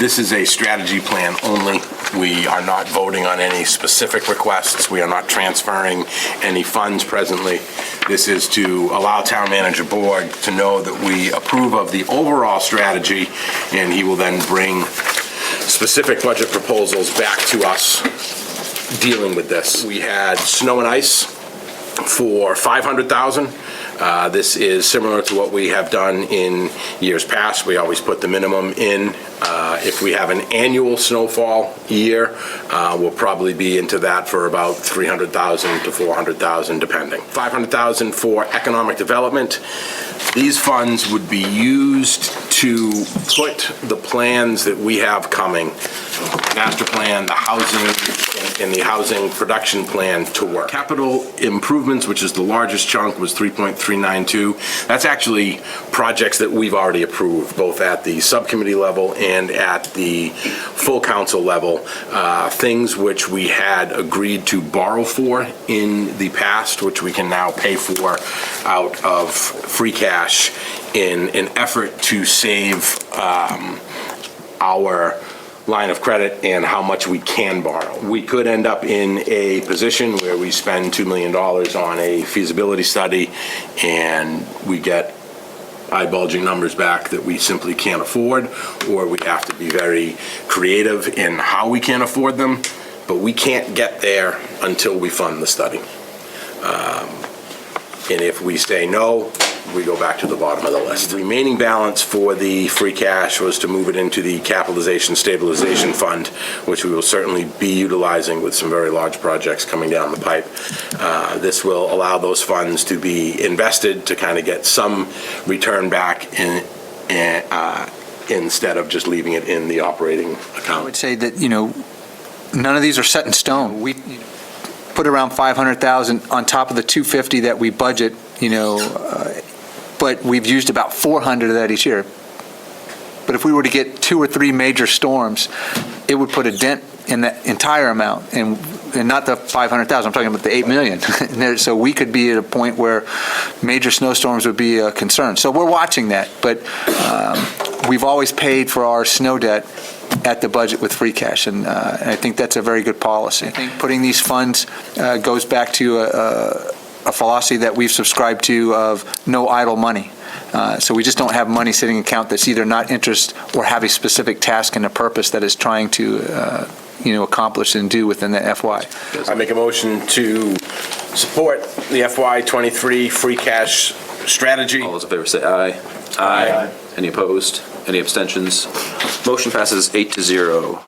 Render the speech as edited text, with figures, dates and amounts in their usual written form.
This is a strategy plan only. We are not voting on any specific requests. We are not transferring any funds presently. This is to allow Town Manager Board to know that we approve of the overall strategy, and he will then bring specific budget proposals back to us dealing with this. We had snow and ice for $500,000. This is similar to what we have done in years past. We always put the minimum in. If we have an annual snowfall year, we'll probably be into that for about $300,000 to $400,000 depending. $500,000 for economic development. These funds would be used to put the plans that we have coming, master plan, the housing, and the housing production plan to work. Capital improvements, which is the largest chunk, was 3.392. That's actually projects that we've already approved, both at the subcommittee level and at the full council level. Things which we had agreed to borrow for in the past, which we can now pay for out of free cash in an effort to save our line of credit and how much we can borrow. We could end up in a position where we spend $2 million on a feasibility study and we get eye-bulging numbers back that we simply can't afford, or we have to be very creative in how we can afford them, but we can't get there until we fund the study. And if we say no, we go back to the bottom of the list. The remaining balance for the free cash was to move it into the capitalization stabilization fund, which we will certainly be utilizing with some very large projects coming down the pipe. This will allow those funds to be invested to kind of get some return back instead of just leaving it in the operating account. I would say that, none of these are set in stone. We put around $500,000 on top of the $250 that we budget, but we've used about $400 of that each year. But if we were to get 2 or 3 major storms, it would put a dent in that entire amount, and not the $500,000. I'm talking about the $8 million. So we could be at a point where major snowstorms would be a concern. So we're watching that, but we've always paid for our snow debt at the budget with free cash, and I think that's a very good policy. I think putting these funds goes back to a philosophy that we've subscribed to of no idle money. So we just don't have money sitting in account that's either not interest or have a specific task and a purpose that is trying to accomplish and do within the FY. I make a motion to support the FY23 free cash strategy. All those in favor say aye. Aye. Any opposed? Any abstentions? Motion passes 8-0.